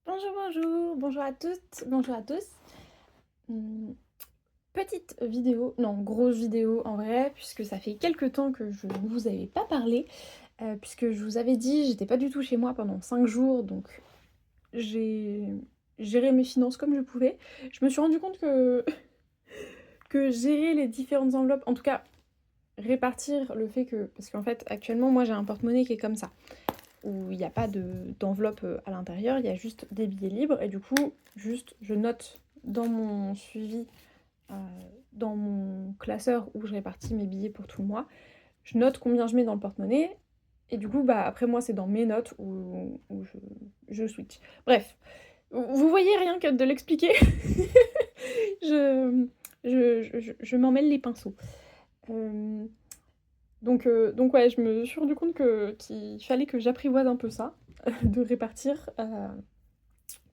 Bonjour, bonjour, bonjour à toutes, bonjour à tous. Mmh, petite vidéo, non, grosse vidéo en vrai, puisque ça fait quelques temps que je ne vous avais pas parlé, puisque je vous avais dit, j'étais pas du tout chez moi pendant 5 jours, donc j'ai géré mes finances comme je pouvais. Je me suis rendu compte que que gérer les différentes enveloppes, en tout cas répartir le fait que parce qu'en fait, actuellement, moi j'ai un porte-monnaie qui est comme ça, où il y a pas d'enveloppe, à l'intérieur, il y a juste des billets libres et du coup, juste je note dans mon suivi, heu, dans mon classeur où je répartis mes billets pour tout le mois, je note combien je mets dans le porte-monnaie et du coup, bah, après moi, c'est dans mes notes où je switch. Bref, vous voyez rien que de l'expliquer, je, je m'en mêle les pinceaux. Hem donc ouais, je me suis rendu compte qu'il fallait que j'apprivoise un peu ça, de répartir,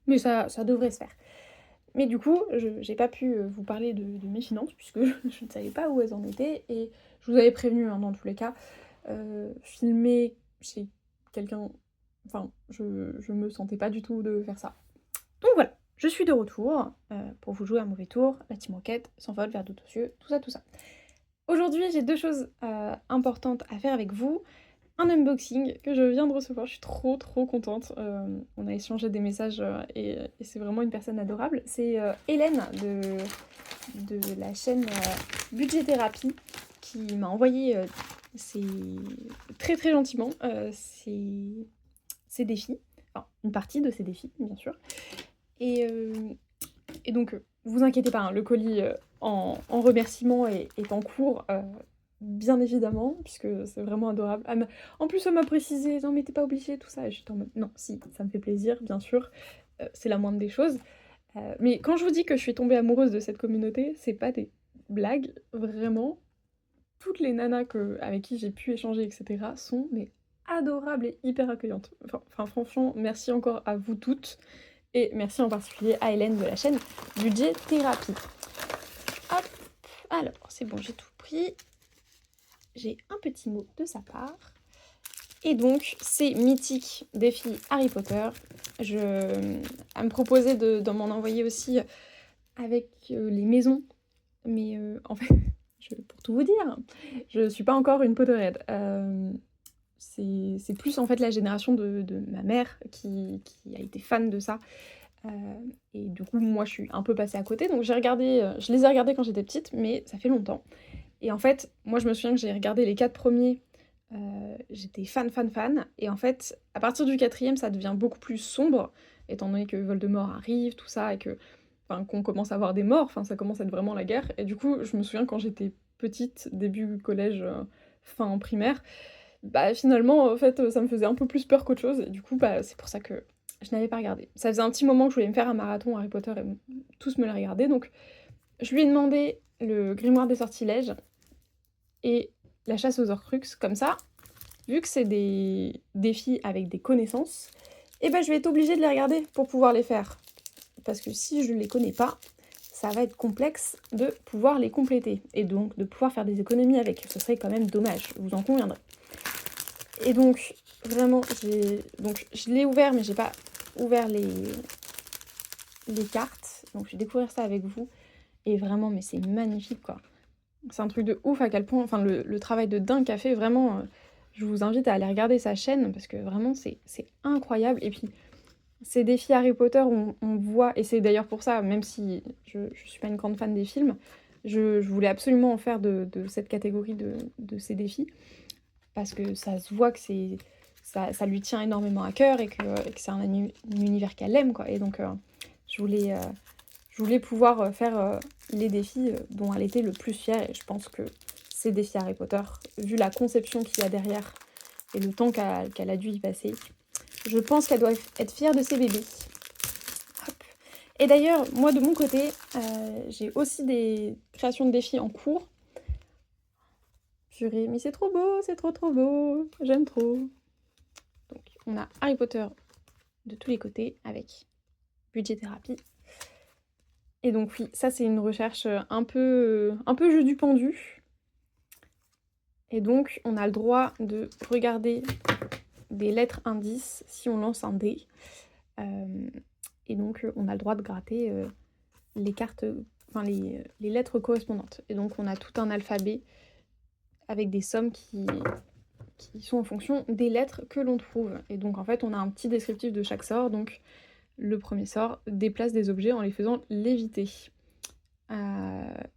mais ça devrait se faire. Mais du coup, je j'ai pas pu, vous parler de mes finances puisque je ne savais pas où elles en étaient et je vous avais prévenu, hein, dans tous les cas, filmer chez quelqu'un, enfin, je me sentais pas du tout de faire ça. Donc voilà, je suis de retour, pour vous jouer un mauvais tour, la team enquête, sans vote, verre d'eau aux yeux, tout ça, tout ça. Aujourd'hui, j'ai 2 choses, importantes à faire avec vous. Un unboxing que je viens de recevoir, je suis trop, trop contente. On a échangé des messages, et c'est vraiment une personne adorable. C'est, Hélène de la chaîne, Budget Thérapie qui m'a envoyé, ses très, très gentiment, ses défis, enfin une partie de ses défis, bien sûr. Et donc, vous inquiétez pas, hein, le colis, en remerciement est en cours, bien évidemment, puisque c'est vraiment adorable. En plus, elle m'a précisé: «Non mais tu pas obligée», tout ça, et j'étais en mode: «Non, si, ça me fait plaisir, bien sûr, c'est la moindre des choses». Mais quand je vous dis que je suis tombée amoureuse de cette communauté, c'est pas des blagues, vraiment, toutes les nanas avec qui j'ai pu échanger et cetera sont, mais adorables et hyper accueillantes. Enfin franchement, merci encore à vous toutes. Et merci en particulier à Hélène de la chaîne Budget Thérapie. Hop, alors c'est bon, j'ai tout pris. J'ai un petit mot de sa part. Et donc, c'est Mythique défi Harry Potter. Elle me proposait d'en m'en envoyer aussi avec les maisons. Mais en fait, pour tout vous dire, je suis pas encore une Potterhead. C'est plus en fait la génération de ma mère qui a été fan de ça. Heu et du coup, moi, je suis un peu passée à côté, donc j'ai regardé, je les ai regardés quand j'étais petite, mais ça fait longtemps et en fait, moi, je me souviens que j'ai regardé les 4 premiers. J'étais fan, fan, fan et en fait, à partir du quatrième, ça devient beaucoup plus sombre, étant donné que Voldemort arrive, tout ça et qu'on commence à avoir des morts, enfin, ça commence à être vraiment la guerre et du coup, je me souviens quand j'étais petite, début collège, fin primaire, bah, finalement, en fait, ça me faisait un peu plus peur qu'autre chose et du coup, bah, c'est pour ça que je n'avais pas regardé. Ça faisait un petit moment que je voulais me faire un marathon Harry Potter et tous me le regarder, donc je lui ai demandé le Grimoire des Sortilèges et la Chasse aux Horcruxes, comme ça, vu que c'est des défis avec des connaissances, et ben je vais être obligée de les regarder pour pouvoir les faire. Parce que si je ne les connais pas, ça va être complexe de pouvoir les compléter et donc de pouvoir faire des économies avec. Ce serait quand même dommage, vous en conviendrez. Et donc, vraiment, je l'ai ouvert, mais j'ai pas ouvert les cartes. Donc, je vais découvrir ça avec vous. Et vraiment, mais c'est magnifique, quoi. C'est un truc de ouf à quel point, enfin, le travail de dingue qu'a fait, vraiment, je vous invite à aller regarder sa chaîne parce que vraiment, c'est incroyable. Et puis, ces défis Harry Potter, on voit, et c'est d'ailleurs pour ça, même si je suis pas une grande fan des films, je voulais absolument en faire de cette catégorie de ces défis parce que ça se voit que ça lui tient énormément à cœur et que c'est un univers qu'elle aime, quoi. Et donc, je voulais pouvoir faire les défis dont elle était le plus fière. Et je pense que ces défis Harry Potter, vu la conception qu'il y a derrière et le temps qu'elle a dû y passer, je pense qu'elle doit être fière de ses bébés. Hop. Et d'ailleurs, moi de mon côté, j'ai aussi des créations de défis en cours. Purée, mais c'est trop beau, c'est trop trop beau, j'aime trop. Donc on a Harry Potter de tous les côtés avec Budget Thérapie. Et donc oui, ça c'est une recherche un peu jeu du pendu. Et donc on a le droit de regarder des lettres indices si on lance un dé. et donc on a le droit de gratter les cartes, enfin les lettres correspondantes. Et donc on a tout un alphabet avec des sommes qui sont en fonction des lettres que l'on trouve. Et donc en fait on a un petit descriptif de chaque sort, donc le premier sort déplace des objets en les faisant léviter.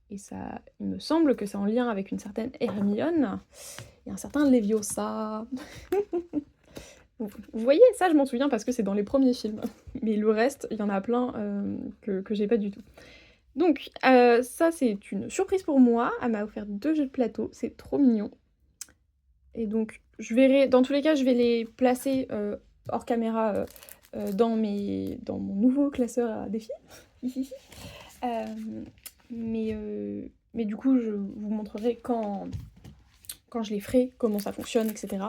Et ça, il me semble que c'est en lien avec une certaine Hermione et un certain Leviosa. Vous voyez, ça je m'en souviens parce que c'est dans les premiers films. Mais le reste, il y en a plein que j'ai pas du tout. Donc ça c'est une surprise pour moi, elle m'a offert 2 jeux de plateau, c'est trop mignon. Et donc je verrai, dans tous les cas je vais les placer hors caméra dans mon nouveau classeur à défis. Mais du coup je vous montrerai quand je les ferai, comment ça fonctionne, etc.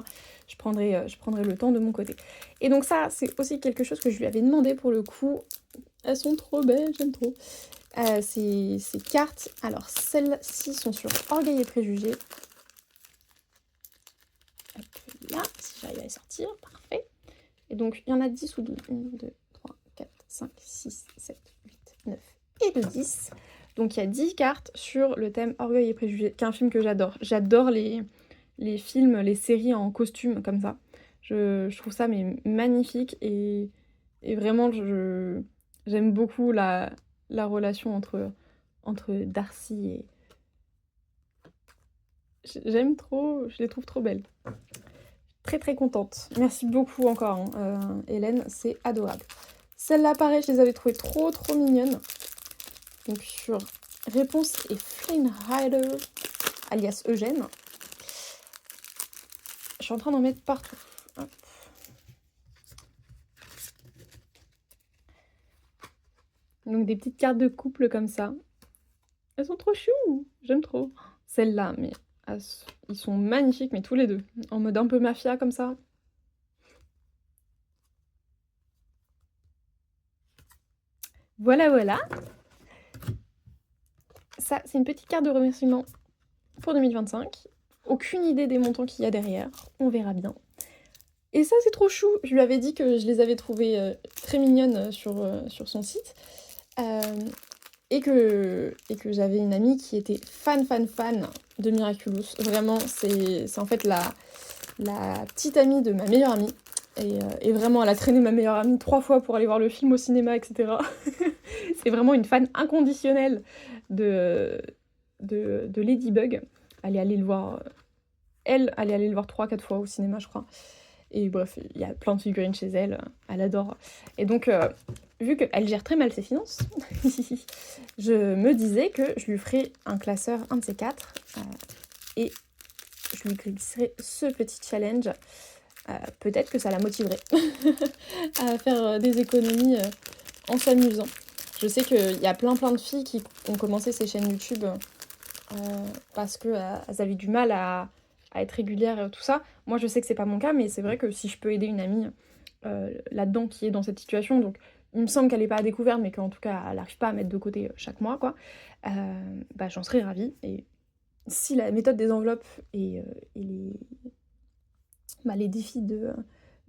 Je prendrai le temps de mon côté. Et donc ça, c'est aussi quelque chose que je lui avais demandé pour le coup. Elles sont trop belles, j'aime trop. Ces cartes, alors celles-ci sont sur Orgueil et Préjugés. Hop là, si j'arrive à les sortir, parfait. Et donc il y en a 10 ou 12. 1, 2, 3, 4, 5, 6, 7, 8, 9 et le 10. Donc il y a 10 cartes sur le thème Orgueil et Préjugés, qui est un film que j'adore. J'adore les films, les séries en costume comme ça. Je trouve ça mais magnifique et vraiment j'aime beaucoup la relation entre Darcy et... J'aime trop, je les trouve trop belles. Très très contente. Merci beaucoup encore Hélène, c'est adorable. Celles-là pareil, je les avais trouvées trop mignonnes. Donc sur Réponse et Flame Rider, alias Eugène. Je suis en train d'en mettre partout. Hop. Donc des petites cartes de couple comme ça. Elles sont trop chou, j'aime trop. Celles-là, mais ils sont magnifiques, mais tous les deux. En mode un peu mafia comme ça. Voilà, voilà. Ça, c'est une petite carte de remerciement pour 2025. Aucune idée des montants qu'il y a derrière. On verra bien. Et ça, c'est trop chou. Je lui avais dit que je les avais trouvées très mignonnes sur son site. Et que j'avais une amie qui était fan de Miraculous. Vraiment, c'est en fait la petite amie de ma meilleure amie. Et vraiment, elle a traîné ma meilleure amie 3 fois pour aller voir le film au cinéma, etc. C'est vraiment une fan inconditionnelle de Ladybug. Elle est allée le voir... Elle est allée le voir 3-4 fois au cinéma, je crois. Et bref, il y a plein de figurines chez elle. Elle adore. Et donc... vu qu'elle gère très mal ses finances, je me disais que je lui ferais un classeur, un de ces 4, et je lui glisserais ce petit challenge. Peut-être que ça la motiverait à faire des économies en s'amusant. Je sais qu'il y a plein de filles qui ont commencé ces chaînes YouTube parce qu'elles avaient du mal à être régulières et tout ça. Moi, je sais que c'est pas mon cas, mais c'est vrai que si je peux aider une amie là-dedans qui est dans cette situation, donc il me semble qu'elle n'est pas à découvert, mais qu'en tout cas, elle n'arrive pas à mettre de côté chaque mois, quoi. Bah, j'en serais ravie. Et si la méthode des enveloppes et les défis de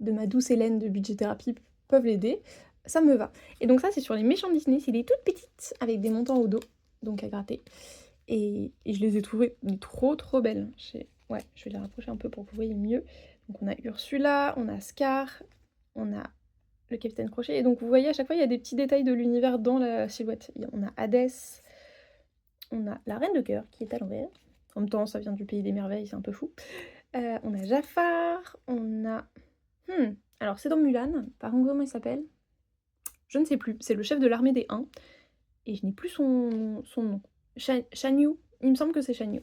ma douce Hélène de budget thérapie peuvent l'aider, ça me va. Et donc ça, c'est sur les méchants Disney. C'est des toutes petites, avec des montants au dos, donc à gratter. Et je les ai trouvées trop belles. Ouais, je vais les rapprocher un peu pour que vous voyez mieux. Donc on a Ursula, on a Scar, on a le Capitaine Crochet. Et donc vous voyez, à chaque fois, il y a des petits détails de l'univers dans la silhouette. On a Hadès, on a la Reine de Cœur qui est à l'envers. En même temps, ça vient du Pays des Merveilles, c'est un peu fou. On a Jafar, on a... alors c'est dans Mulan, par contre comment il s'appelle? Je ne sais plus, c'est le chef de l'armée des Huns. Et je n'ai plus son nom. Shan Yu, il me semble que c'est Shan Yu.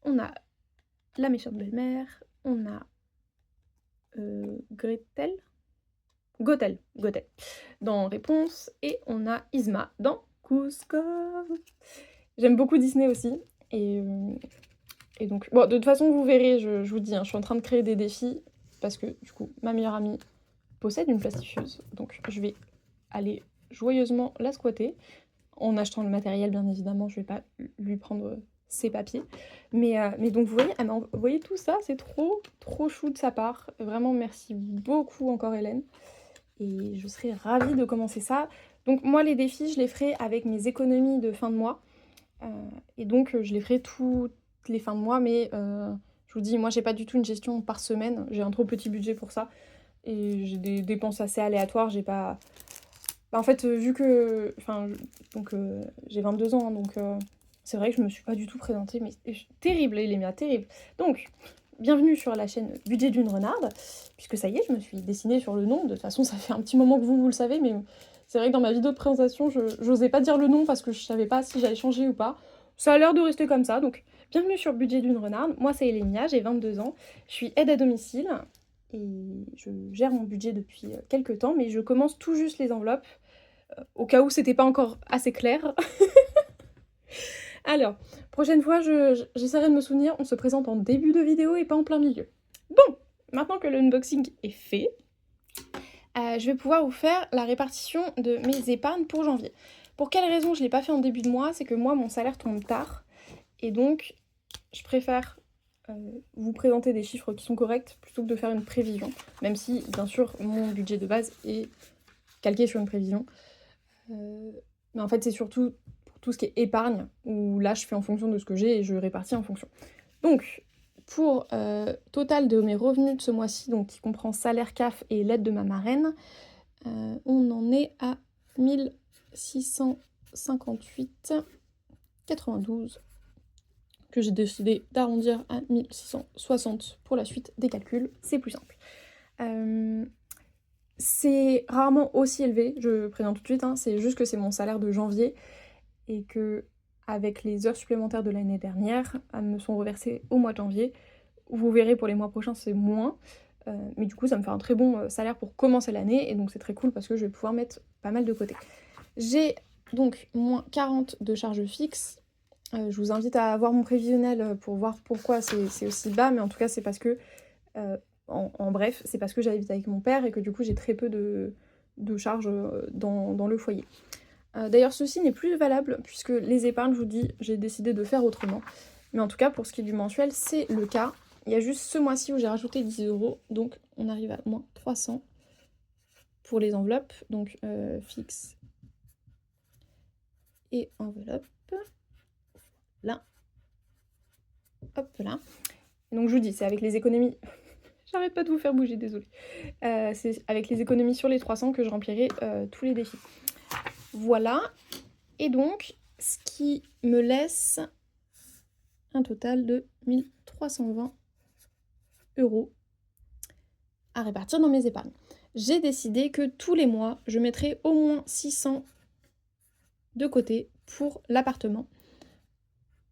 On a la méchante belle-mère, on a Gothel dans Réponse, et on a Yzma dans Cusco. J'aime beaucoup Disney aussi, et donc, bon, de toute façon, vous verrez, je vous dis, je suis en train de créer des défis, parce que, du coup, ma meilleure amie possède une plastifieuse, donc je vais aller joyeusement la squatter, en achetant le matériel, bien évidemment, je vais pas lui prendre ses papiers, mais donc, vous voyez, elle m'a envoyé tout ça, c'est trop chou de sa part, vraiment, merci beaucoup encore, Hélène. et je serais ravie de commencer ça. Donc moi, les défis, je les ferai avec mes économies de fin de mois. Et donc je les ferai toutes les fins de mois, mais je vous dis, moi j'ai pas du tout une gestion par semaine, j'ai un trop petit budget pour ça, et j'ai des dépenses assez aléatoires, j'ai pas... Bah, en fait, vu que... Enfin, donc j'ai 22 ans, hein, donc c'est vrai que je me suis pas du tout présentée, mais terrible, Elémia, terrible. Donc, bienvenue sur la chaîne Budget d'une renarde, puisque ça y est, je me suis dessinée sur le nom, de toute façon ça fait un petit moment que vous le savez, mais c'est vrai que dans ma vidéo de présentation, j'osais pas dire le nom parce que je savais pas si j'allais changer ou pas. Ça a l'air de rester comme ça, donc bienvenue sur Budget d'une renarde. Moi c'est Elémia, j'ai 22 ans, je suis aide à domicile et je gère mon budget depuis quelques temps, mais je commence tout juste les enveloppes, au cas où c'était pas encore assez clair. Alors, prochaine fois, j'essaierai de me souvenir, on se présente en début de vidéo et pas en plein milieu. Bon, maintenant que l'unboxing est fait, je vais pouvoir vous faire la répartition de mes épargnes pour janvier. Pour quelle raison je ne l'ai pas fait en début de mois? C'est que moi, mon salaire tombe tard, et donc je préfère vous présenter des chiffres qui sont corrects plutôt que de faire une prévision, même si, bien sûr, mon budget de base est calqué sur une prévision. Mais en fait, c'est surtout pour tout ce qui est épargne, où là, je fais en fonction de ce que j'ai et je répartis en fonction. Donc, pour total de mes revenus de ce mois-ci, donc qui comprend salaire CAF et l'aide de ma marraine, on en est à 1658,92 que j'ai décidé d'arrondir à 1660 pour la suite des calculs, c'est plus simple. C'est rarement aussi élevé, je préviens tout de suite, hein, c'est juste que c'est mon salaire de janvier et que avec les heures supplémentaires de l'année dernière, elles me sont reversées au mois de janvier. Vous verrez pour les mois prochains c'est moins, mais du coup ça me fait un très bon salaire pour commencer l'année et donc c'est très cool parce que je vais pouvoir mettre pas mal de côté. J'ai donc moins 40 de charges fixes. Je vous invite à voir mon prévisionnel pour voir pourquoi c'est aussi bas, mais en tout cas c'est parce que, en bref, c'est parce que j'habite avec mon père et que du coup j'ai très peu de charges dans le foyer. D'ailleurs ceci n'est plus valable puisque les épargnes, je vous dis, j'ai décidé de faire autrement. Mais en tout cas pour ce qui est du mensuel, c'est le cas. Il y a juste ce mois-ci où j'ai rajouté 10 €, donc on arrive à moins 300 pour les enveloppes, donc fixe et enveloppe. Là. Hop là. Et donc je vous dis, c'est avec les économies... J'arrête pas de vous faire bouger, désolée. C'est avec les économies sur les 300 que je remplirai tous les défis. Voilà. Et donc, ce qui me laisse un total de 1320 € à répartir dans mes épargnes. J'ai décidé que tous les mois, je mettrai au moins 600 de côté pour l'appartement.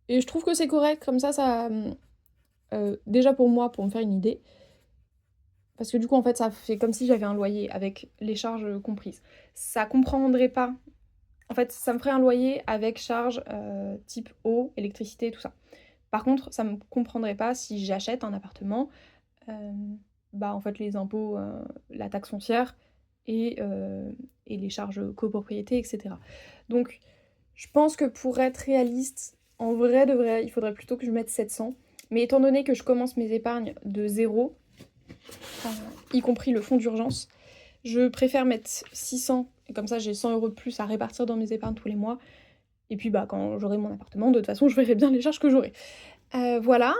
Et je trouve que c'est correct, comme ça déjà pour moi, pour me faire une idée, parce que du coup, en fait, ça fait comme si j'avais un loyer avec les charges comprises. Ça comprendrait pas... En fait, ça me ferait un loyer avec charges type eau, électricité, tout ça. Par contre, ça me comprendrait pas si j'achète un appartement, en fait, les impôts, la taxe foncière et les charges copropriété, etc. Donc, je pense que pour être réaliste, en vrai de vrai, il faudrait plutôt que je mette 700. Mais étant donné que je commence mes épargnes de zéro, y compris le fonds d'urgence, je préfère mettre 600, et comme ça j'ai 100 € de plus à répartir dans mes épargnes tous les mois. Et puis quand j'aurai mon appartement, de toute façon je verrai bien les charges que j'aurai. Voilà,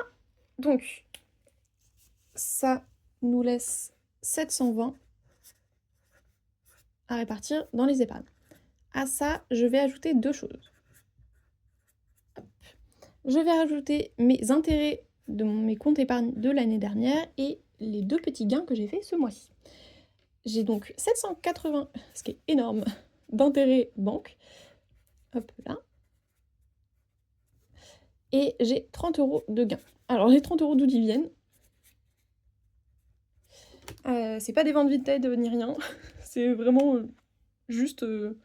donc ça nous laisse 720 à répartir dans les épargnes. À ça, je vais ajouter deux choses. Hop. Je vais rajouter mes intérêts de mes comptes épargne de l'année dernière et les deux petits gains que j'ai fait ce mois-ci. J'ai donc 780, ce qui est énorme, d'intérêts banque. Hop là. Et j'ai 30 € de gains. Alors les 30 € d'où ils viennent? C'est pas des ventes Vinted ni rien. C'est vraiment juste le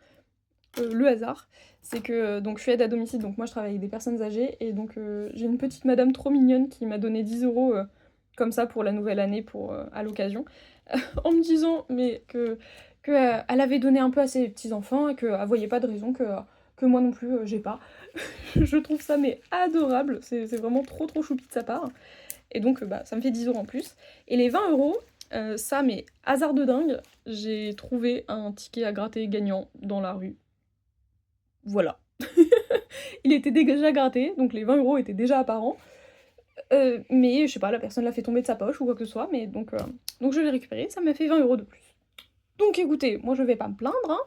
hasard. C'est que donc je suis aide à domicile, donc moi je travaille avec des personnes âgées. Et donc j'ai une petite madame trop mignonne qui m'a donné 10 € comme ça pour la nouvelle année, à l'occasion. En me disant mais que elle avait donné un peu à ses petits-enfants et qu'elle voyait pas de raison que moi non plus j'ai pas. Je trouve ça mais adorable, c'est vraiment trop choupi de sa part. Et donc ça me fait 10 € en plus. Et les 20 €, Ça, mais hasard de dingue, j'ai trouvé un ticket à gratter gagnant dans la rue. Voilà. Il était déjà gratté, donc les 20 € étaient déjà apparents. Mais je sais pas, la personne l'a fait tomber de sa poche ou quoi que ce soit, mais donc je l'ai récupéré, ça m'a fait 20 € de plus. Donc écoutez, moi je vais pas me plaindre, hein.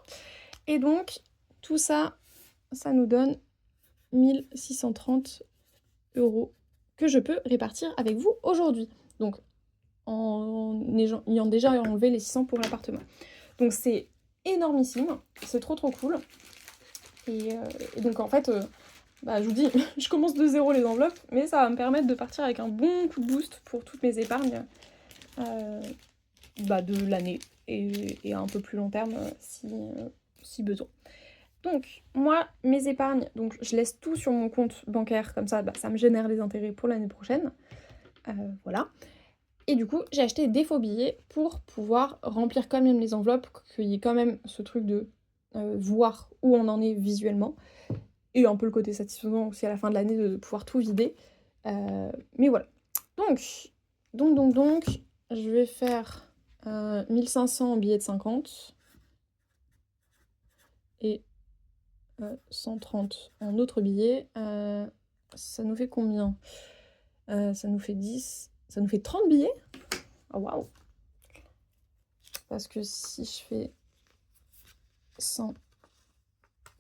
Et donc, tout ça, ça nous donne 1630 € que je peux répartir avec vous aujourd'hui. Donc, en ayant déjà enlevé les 600 pour l'appartement. Donc c'est énormissime, c'est trop cool. Et donc en fait, je vous dis, je commence de zéro les enveloppes, mais ça va me permettre de partir avec un bon coup de boost pour toutes mes épargnes de l'année et à un peu plus long terme si besoin. Donc moi, mes épargnes, donc je laisse tout sur mon compte bancaire, comme ça, ça me génère les intérêts pour l'année prochaine. Voilà. Et du coup, j'ai acheté des faux billets pour pouvoir remplir quand même les enveloppes, qu'il y ait quand même ce truc de voir où on en est visuellement. Et un peu le côté satisfaisant aussi à la fin de l'année de pouvoir tout vider. Mais voilà. Donc, je vais faire 1500 en billets de 50 et 130 en autres billets. Ça nous fait combien? Ça nous fait 10. Ça nous fait 30 billets? Oh waouh! Parce que si je fais 100,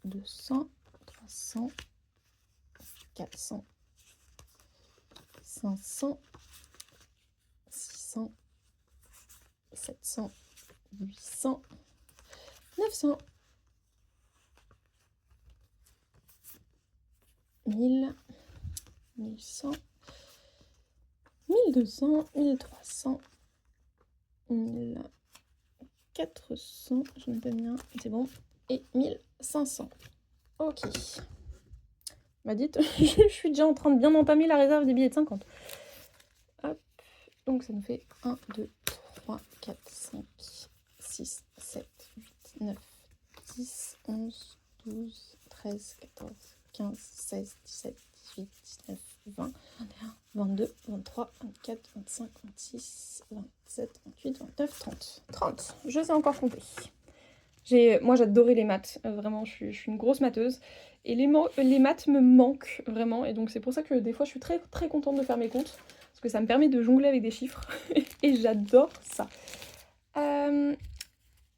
200, 300, 400, 500, 600, 700, 800, 900, 1000, 1100, 1200, 1300, 1400, j'en ai pas mis un, c'est bon, et 1500. Ok. M'a dit, je suis déjà en train de bien entamer la réserve des billets de 50. Hop, donc ça nous fait 1, 2, 3, 4, 5, 6, 7, 8, 9, 10, 11, 12, 13, 14, 15, 16, 17, 18, 19, 20, 21, 22, 23, 24, 25, 26, 27, 28, 29, 30. 30, je sais encore compter. Moi j'adorais les maths, vraiment, je suis une grosse matheuse. Et les maths me manquent vraiment, et donc c'est pour ça que des fois je suis très contente de faire mes comptes, parce que ça me permet de jongler avec des chiffres, et j'adore ça.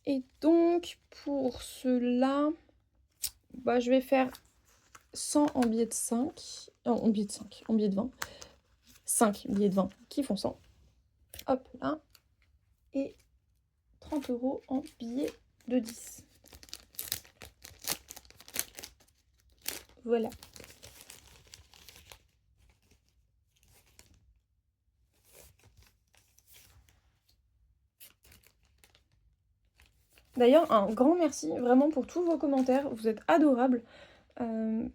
Et donc pour cela, je vais faire 100 en billets de 5, en billets de 20, 5 billets de 20 qui font 100, hop là, et 30 € en billets de 10. Voilà. D'ailleurs, un grand merci vraiment pour tous vos commentaires, vous êtes adorables.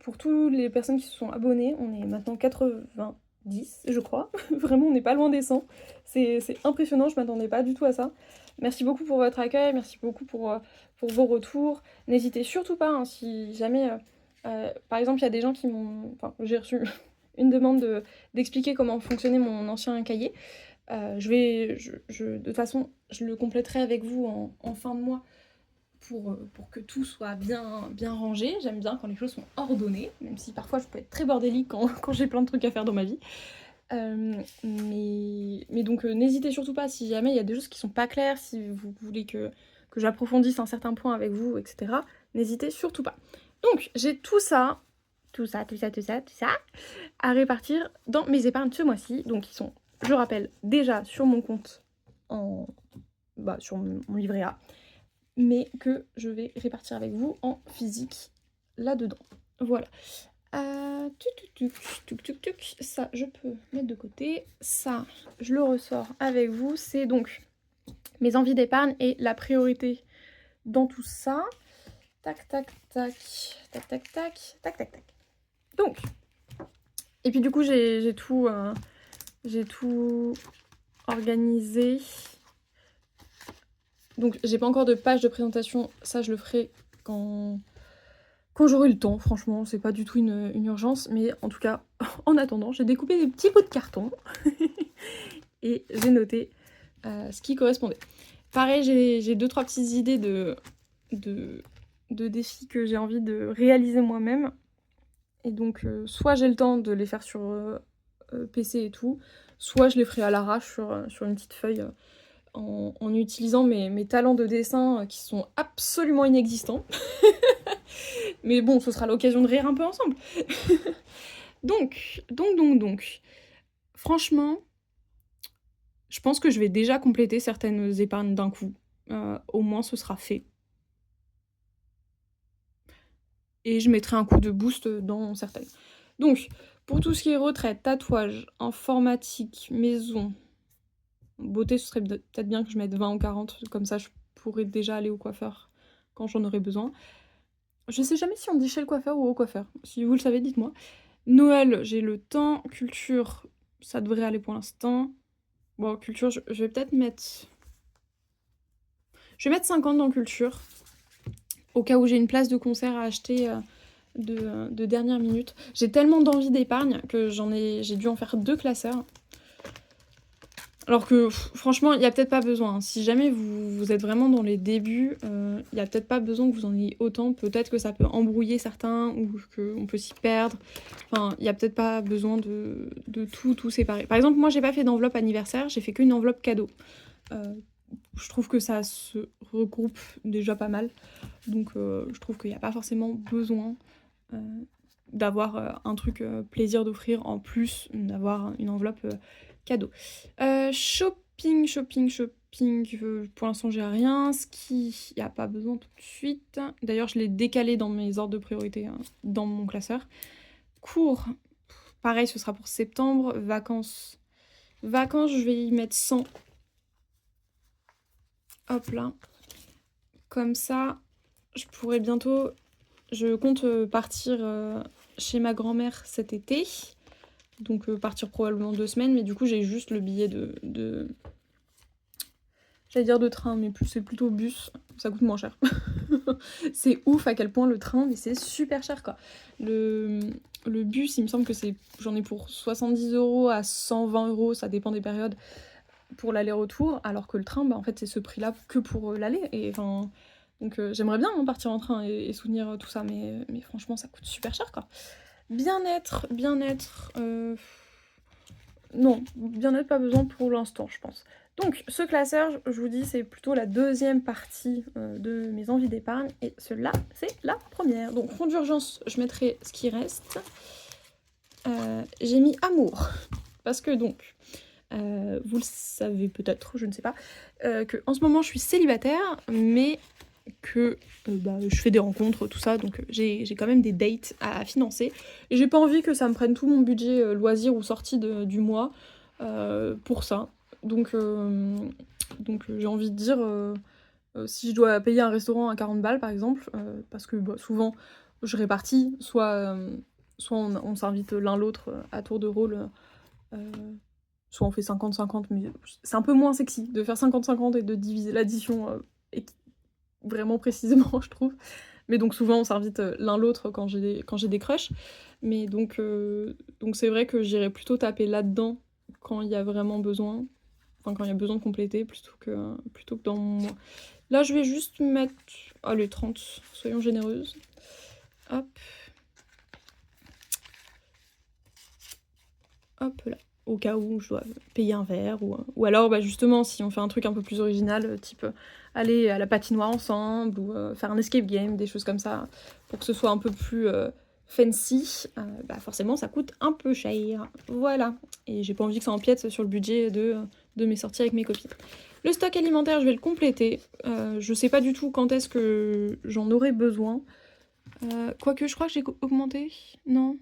Pour toutes les personnes qui se sont abonnées, on est maintenant 90, je crois. Vraiment, on n'est pas loin des 100. C'est impressionnant, je m'attendais pas du tout à ça. Merci beaucoup pour votre accueil, merci beaucoup pour vos retours. N'hésitez surtout pas, hein, si jamais... par exemple, il y a des gens qui m'ont... Enfin, j'ai reçu une demande d'expliquer comment fonctionnait mon ancien cahier. De toute façon, je le compléterai avec vous en fin de mois pour que tout soit bien rangé. J'aime bien quand les choses sont ordonnées, même si parfois je peux être très bordélique quand j'ai plein de trucs à faire dans ma vie. Mais donc n'hésitez surtout pas si jamais il y a des choses qui sont pas claires, si vous voulez que j'approfondisse un certain point avec vous, etc. N'hésitez surtout pas. Donc j'ai tout ça à répartir dans mes épargnes ce mois-ci. Donc ils sont, je rappelle, déjà sur mon compte sur mon livret A, mais que je vais répartir avec vous en physique là-dedans. Voilà. Ça, je peux mettre de côté. Ça, je le ressors avec vous. C'est donc mes envies d'épargne et la priorité dans tout ça. Tac, tac, tac. Tac, tac, tac. Tac, tac, tac. Donc, et puis du coup, j'ai tout organisé. Donc, j'ai pas encore de page de présentation. Ça, je le ferai quand j'aurai le temps. Franchement, c'est pas du tout une urgence. Mais en tout cas, en attendant, j'ai découpé des petits bouts de carton. Et j'ai noté ce qui correspondait. Pareil, j'ai 2-3 petites idées de défis que j'ai envie de réaliser moi-même et donc soit j'ai le temps de les faire sur, PC et tout, soit je les ferai à l'arrache sur une petite feuille, en utilisant mes talents de dessin, qui sont absolument inexistants. Mais bon, ce sera l'occasion de rire un peu ensemble. Donc, franchement, je pense que je vais déjà compléter certaines épargnes d'un coup. Au moins ce sera fait. Et je mettrai un coup de boost dans certaines. Donc, pour tout ce qui est retraite, tatouage, informatique, maison, beauté, ce serait peut-être bien que je mette 20 ou 40, comme ça je pourrais déjà aller au coiffeur quand j'en aurai besoin. Je sais jamais si on dit chez le coiffeur ou au coiffeur. Si vous le savez, dites-moi. Noël, j'ai le temps. Culture, ça devrait aller pour l'instant. Bon, culture, je vais peut-être mettre... Je vais mettre 50 dans culture, au cas où j'ai une place de concert à acheter de dernière minute. J'ai tellement d'envie d'épargne que j'ai dû en faire 2 classeurs. Alors que franchement, il n'y a peut-être pas besoin. Hein. Si jamais vous êtes vraiment dans les débuts, il n'y a peut-être pas besoin que vous en ayez autant. Peut-être que ça peut embrouiller certains ou qu'on peut s'y perdre. Enfin, il n'y a peut-être pas besoin de tout séparer. Par exemple, moi, j'ai pas fait d'enveloppe anniversaire, j'ai fait qu'une enveloppe cadeau. Je trouve que ça se regroupe déjà pas mal. Donc, je trouve qu'il n'y a pas forcément besoin d'avoir un truc plaisir d'offrir en plus d'avoir une enveloppe cadeau. Shopping, pour l'instant j'ai rien. Ski, il n'y a pas besoin tout de suite. D'ailleurs je l'ai décalé dans mes ordres de priorité dans mon classeur. Cours, pareil ce sera pour septembre. Vacances, je vais y mettre 100. Hop là. Comme ça, je pourrais bientôt... Je compte partir chez ma grand-mère cet été. Donc partir probablement 2 semaines, mais du coup j'ai juste le billet de... J'allais dire de train, mais c'est plutôt bus, ça coûte moins cher. C'est ouf à quel point le train, mais c'est super cher quoi. Le bus, il me semble que j'en ai pour 70 € à 120 €, ça dépend des périodes, pour l'aller-retour, alors que le train, bah en fait c'est ce prix-là que pour l'aller. Et enfin... Donc j'aimerais bien partir en train et soutenir tout ça, mais franchement ça coûte super cher quoi. Bien-être, non, bien-être pas besoin pour l'instant je pense. Donc ce classeur, je vous dis, c'est plutôt la deuxième partie de mes envies d'épargne, et cela c'est la première. Donc fonds d'urgence, je mettrai ce qui reste. J'ai mis amour, parce que donc... vous le savez peut-être, je ne sais pas, que en ce moment je suis célibataire, mais que je fais des rencontres, tout ça, donc j'ai quand même des dates à financer, et j'ai pas envie que ça me prenne tout mon budget loisir ou sortie du mois pour ça. Donc j'ai envie de dire, si je dois payer un restaurant à 40 balles par exemple, parce que souvent je répartis, soit on s'invite l'un l'autre à tour de rôle, soit on fait 50-50, mais c'est un peu moins sexy de faire 50-50 et de diviser l'addition vraiment précisément, je trouve. Mais donc souvent on s'invite l'un l'autre quand j'ai des crushs. Mais donc c'est vrai que j'irais plutôt taper là-dedans quand il y a vraiment besoin. Enfin quand il y a besoin de compléter plutôt que dans mon mois. Là je vais juste mettre... Allez, 30, soyons généreuses. Hop. Hop là. Au cas où je dois payer un verre, ou alors justement si on fait un truc un peu plus original, type aller à la patinoire ensemble, ou faire un escape game, des choses comme ça, pour que ce soit un peu plus fancy, forcément ça coûte un peu cher, voilà. Et j'ai pas envie que ça empiète sur le budget de mes sorties avec mes copines. Le stock alimentaire, je vais le compléter, je sais pas du tout quand est-ce que j'en aurai besoin, quoique je crois que j'ai augmenté, non ?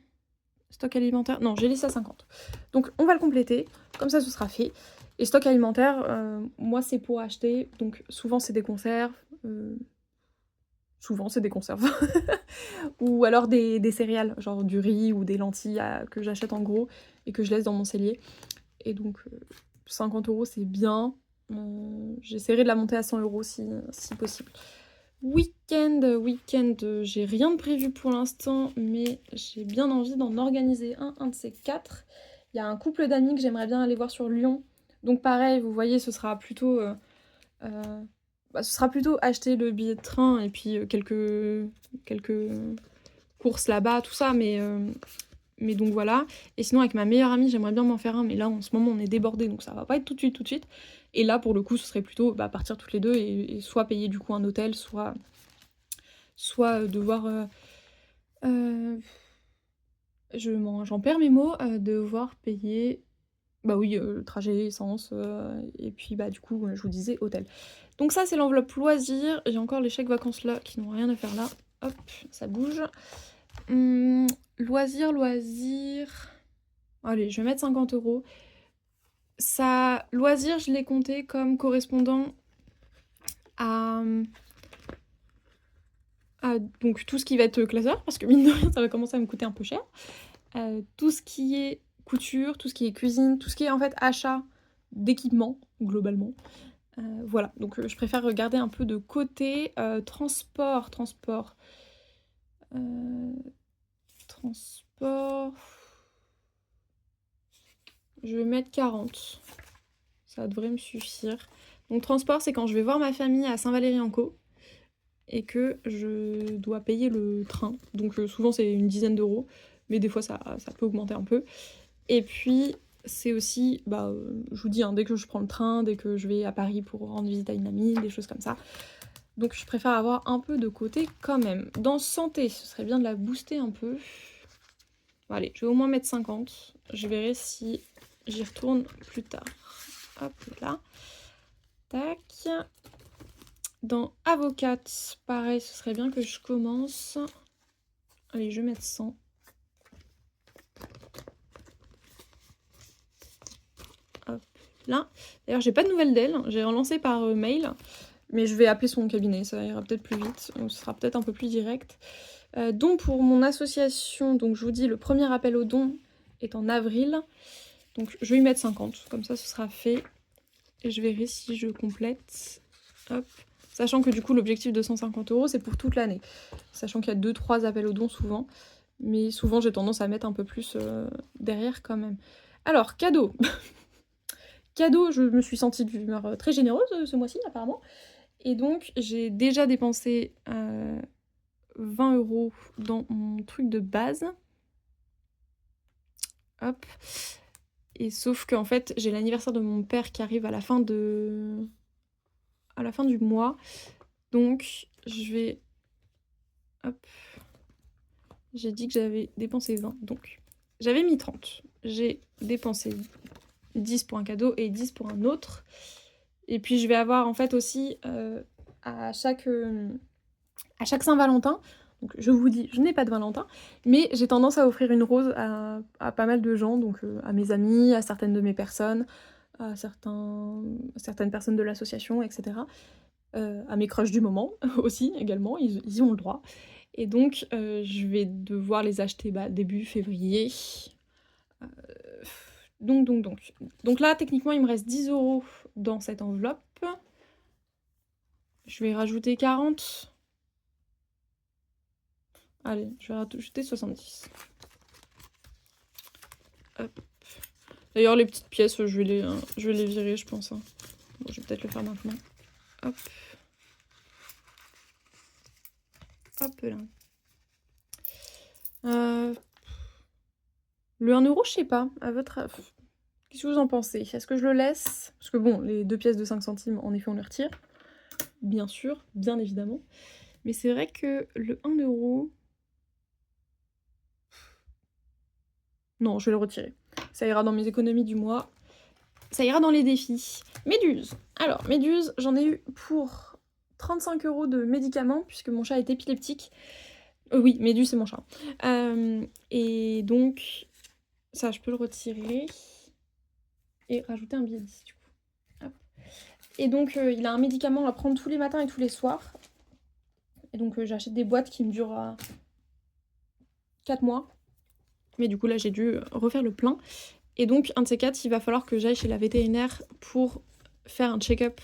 Stock alimentaire, non, j'ai laissé à 50. Donc on va le compléter, comme ça ce sera fait. Et stock alimentaire, moi c'est pour acheter, donc souvent c'est des conserves, ou alors des céréales, genre du riz ou des lentilles que j'achète en gros et que je laisse dans mon cellier. Et donc 50 € c'est bien, j'essaierai de la monter à 100 € si possible. Week-end, j'ai rien de prévu pour l'instant, mais j'ai bien envie d'en organiser un de ces 4. Il y a un couple d'amis que j'aimerais bien aller voir sur Lyon Donc pareil, vous voyez, ce sera plutôt acheter le billet de train et puis, quelques courses là-bas, tout ça, mais donc voilà. Et sinon avec ma meilleure amie, j'aimerais bien m'en faire un, mais là en ce moment on est débordés, donc ça va pas être tout de suite, tout de suite. Et là pour le coup, ce serait plutôt, partir toutes les 2 et soit payer du coup un hôtel, soit devoir, j'en perds mes mots, devoir payer, bah oui, le trajet, essence, et puis, du coup, je vous disais hôtel. Donc ça, c'est l'enveloppe loisirs. J'ai encore les chèques vacances là, qui n'ont rien à faire là. Hop, ça bouge. Loisirs. Allez, je vais mettre 50 €. Ça, loisirs, je l'ai compté comme correspondant à, donc tout ce qui va être classeur, parce que mine de rien, ça va commencer à me coûter un peu cher. Tout ce qui est couture, tout ce qui est cuisine, tout ce qui est en fait achat d'équipement, globalement. Voilà, donc je préfère regarder un peu de côté. Transport. Je vais mettre 40. Ça devrait me suffire. Donc transport, c'est quand je vais voir ma famille à Saint-Valery-en-Caux et que je dois payer le train. Donc souvent c'est une dizaine d'euros, mais des fois ça peut augmenter un peu. Et puis c'est aussi, je vous dis, dès que je prends le train, dès que je vais à Paris pour rendre visite à une amie, des choses comme ça. Donc je préfère avoir un peu de côté quand même. Dans santé, ce serait bien de la booster un peu. Bon, allez, je vais au moins mettre 50. Je verrai si j'y retourne plus tard. Hop là. Tac. Dans avocate, pareil, ce serait bien que je commence. Allez, je vais mettre 100. Hop là. D'ailleurs, j'ai pas de nouvelles d'elle. J'ai relancé par mail. Mais je vais appeler son cabinet, ça ira peut-être plus vite. Ce sera peut-être un peu plus direct. Don pour mon association, donc je vous dis, le premier appel au don est en avril. Donc je vais y mettre 50, comme ça ce sera fait. Et je verrai si je complète. Hop. Sachant que du coup l'objectif de 150 € c'est pour toute l'année. Sachant qu'il y a 2-3 appels au don souvent. Mais souvent j'ai tendance à mettre un peu plus derrière quand même. Alors, cadeau. Cadeau, je me suis sentie d'humeur très généreuse ce mois-ci apparemment. Et donc j'ai déjà dépensé 20 € dans mon truc de base. Hop. Et sauf qu'en fait, j'ai l'anniversaire de mon père qui arrive à la fin du mois. Donc, je vais... Hop. J'ai dit que j'avais dépensé 20. Donc, j'avais mis 30. J'ai dépensé 10 pour un cadeau et 10 pour un autre. Et puis, je vais avoir en fait aussi à chaque Saint-Valentin... Donc je vous dis, je n'ai pas de Valentin, mais j'ai tendance à offrir une rose à pas mal de gens, donc à mes amis, à certaines de mes personnes, à certaines personnes de l'association, etc. À mes crushs du moment aussi, également, ils y ont le droit. Et donc je vais devoir les acheter début février. Donc là, techniquement, il me reste 10 € dans cette enveloppe. Je vais rajouter 40. Allez, je vais rajouter 70. Hop. D'ailleurs, les petites pièces, je vais les virer, je pense. Bon, je vais peut-être le faire maintenant. Hop. Hop là. Le 1 €, je sais pas. À votre avis, qu'est-ce que vous en pensez? Est-ce que je le laisse? Parce que bon, les 2 pièces de 5 centimes, en effet, on les retire. Bien sûr, bien évidemment. Mais c'est vrai que le 1 €... Non, je vais le retirer. Ça ira dans mes économies du mois. Ça ira dans les défis. Méduse. Alors, Méduse, j'en ai eu pour 35 € de médicaments, puisque mon chat est épileptique. Oui, Méduse, c'est mon chat. Et donc, ça, je peux le retirer. Et rajouter un billet de 10, du coup. Hop. Et donc, il a un médicament à prendre tous les matins et tous les soirs. Et donc, j'achète des boîtes qui me durent 4 mois. Mais du coup, là, j'ai dû refaire le plein. Et donc, un de ces 4, il va falloir que j'aille chez la vétérinaire pour faire un check-up,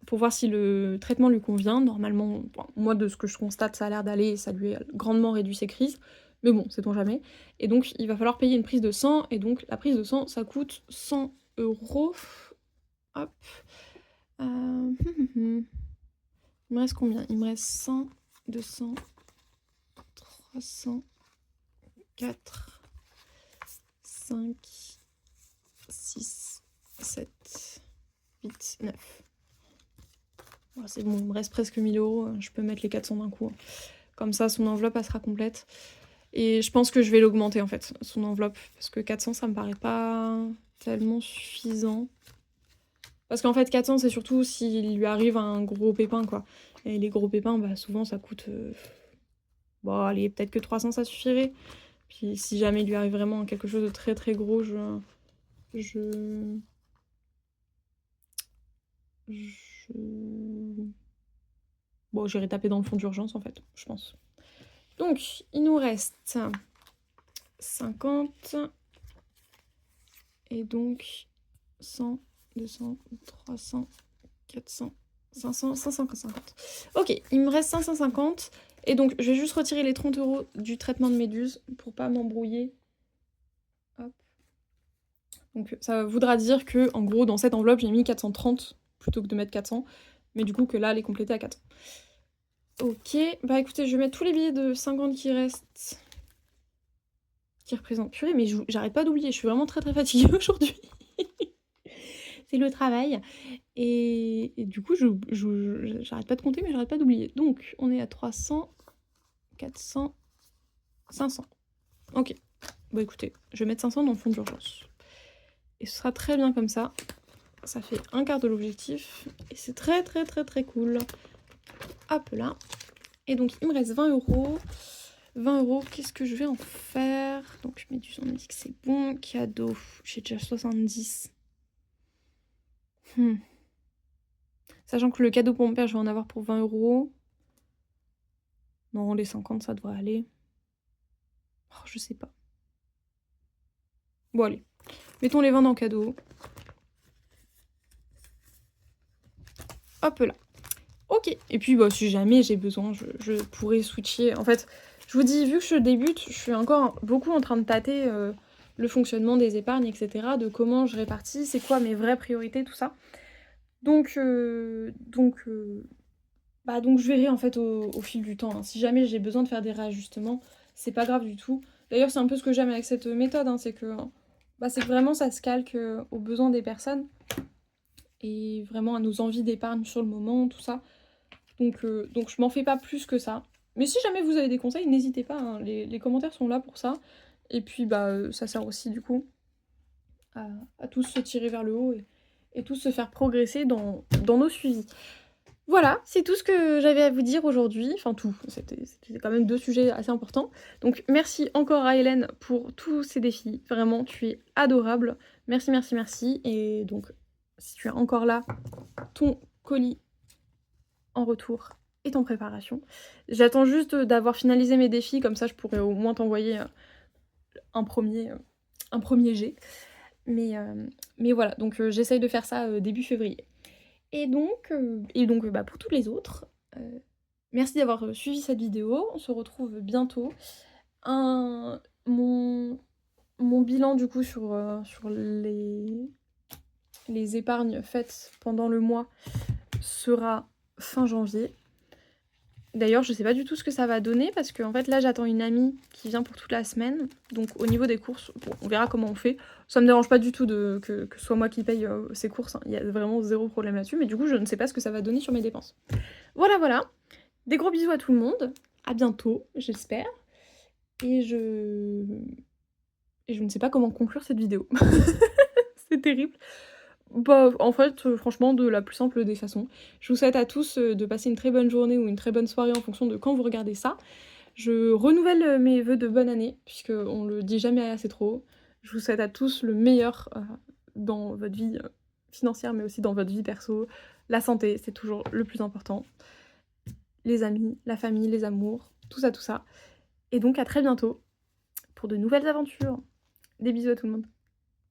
pour voir si le traitement lui convient. Normalement, moi, de ce que je constate, ça a l'air d'aller, ça lui a grandement réduit ses crises. Mais bon, sait-on jamais. Et donc, il va falloir payer une prise de sang. Et donc, la prise de sang, ça coûte 100 €. Hop. Il me reste combien? Il me reste 100, 200, 300, 4, 5, 6, 7, 8, 9. Voilà, c'est bon, il me reste presque 1 000 €. Je peux mettre les 400 d'un coup. Comme ça, son enveloppe, elle sera complète. Et je pense que je vais l'augmenter, en fait, son enveloppe. Parce que 400, ça me paraît pas tellement suffisant. Parce qu'en fait, 400, c'est surtout s'il lui arrive un gros pépin, quoi. Et les gros pépins, bah, souvent, ça coûte... Bon, allez, peut-être que 300, ça suffirait. Puis si jamais il lui arrive vraiment quelque chose de très très gros, je... Bon, j'irai taper dans le fond d'urgence, en fait, je pense. Donc, il nous reste 50. Et donc, 100, 200, 300, 400, 500, 550. Ok, il me reste 550. Et donc, je vais juste retirer les 30 € du traitement de méduse pour pas m'embrouiller. Hop. Donc, ça voudra dire que, en gros, dans cette enveloppe, j'ai mis 430 plutôt que de mettre 400. Mais du coup, que là, elle est complétée à 400. Ok, bah écoutez, je vais mettre tous les billets de 50 qui restent. Qui représentent. Purée, mais j'arrête pas d'oublier, je suis vraiment très très fatiguée aujourd'hui. C'est le travail. Et du coup, j'arrête pas de compter, mais j'arrête pas d'oublier. Donc, on est à 300, 400, 500. Ok. Bon, écoutez, je vais mettre 500 dans le fond d'urgence. Et ce sera très bien comme ça. Ça fait un quart de l'objectif. Et c'est très très très très cool. Hop là. Et donc, il me reste 20 €. 20 €, qu'est-ce que je vais en faire? Donc, je mets du son, on me dit que c'est bon. Cadeau, j'ai déjà 70. Sachant que le cadeau pour mon père, je vais en avoir pour 20 €. Non, les 50, ça devrait aller. Oh, je sais pas. Bon, allez. Mettons les 20 dans le cadeau. Hop là. Ok. Et puis, bah, si jamais j'ai besoin, je pourrais switcher. En fait, je vous dis, vu que je débute, je suis encore beaucoup en train de tâter le fonctionnement des épargnes, etc. De comment je répartis, c'est quoi mes vraies priorités, tout ça. Donc je verrai en fait au fil du temps. Hein. Si jamais j'ai besoin de faire des réajustements, c'est pas grave du tout. D'ailleurs, c'est un peu ce que j'aime avec cette méthode, hein, c'est que vraiment ça se calque aux besoins des personnes et vraiment à nos envies d'épargne sur le moment, tout ça. Donc je m'en fais pas plus que ça. Mais si jamais vous avez des conseils, n'hésitez pas, hein, les commentaires sont là pour ça. Et puis ça sert aussi du coup à tous se tirer vers le haut et tous se faire progresser dans nos suivis. Voilà, c'est tout ce que j'avais à vous dire aujourd'hui. Enfin tout, c'était quand même 2 sujets assez importants. Donc merci encore à Hélène pour tous ces défis. Vraiment, tu es adorable. Merci, merci, merci. Et donc, si tu es encore là, ton colis en retour est en préparation. J'attends juste d'avoir finalisé mes défis, comme ça je pourrais au moins t'envoyer un premier jet. Mais voilà, donc j'essaye de faire ça début février. Et donc pour tous les autres, merci d'avoir suivi cette vidéo. On se retrouve bientôt. Mon bilan du coup sur les épargnes faites pendant le mois sera fin janvier. D'ailleurs, je sais pas du tout ce que ça va donner parce que en fait là j'attends une amie qui vient pour toute la semaine. Donc au niveau des courses, bon, on verra comment on fait. Ça me dérange pas du tout que ce soit moi qui paye ces courses. Hein. Il y a vraiment zéro problème là-dessus. Mais du coup, je ne sais pas ce que ça va donner sur mes dépenses. Voilà. Des gros bisous à tout le monde. À bientôt, j'espère. Et je ne sais pas comment conclure cette vidéo. C'est terrible. Bah, en fait, franchement, de la plus simple des façons. Je vous souhaite à tous de passer une très bonne journée ou une très bonne soirée en fonction de quand vous regardez ça. Je renouvelle mes vœux de bonne année, puisqu'on le dit jamais assez trop. Je vous souhaite à tous le meilleur dans votre vie financière, mais aussi dans votre vie perso. La santé, c'est toujours le plus important. Les amis, la famille, les amours, tout ça. Et donc à très bientôt pour de nouvelles aventures. Des bisous à tout le monde.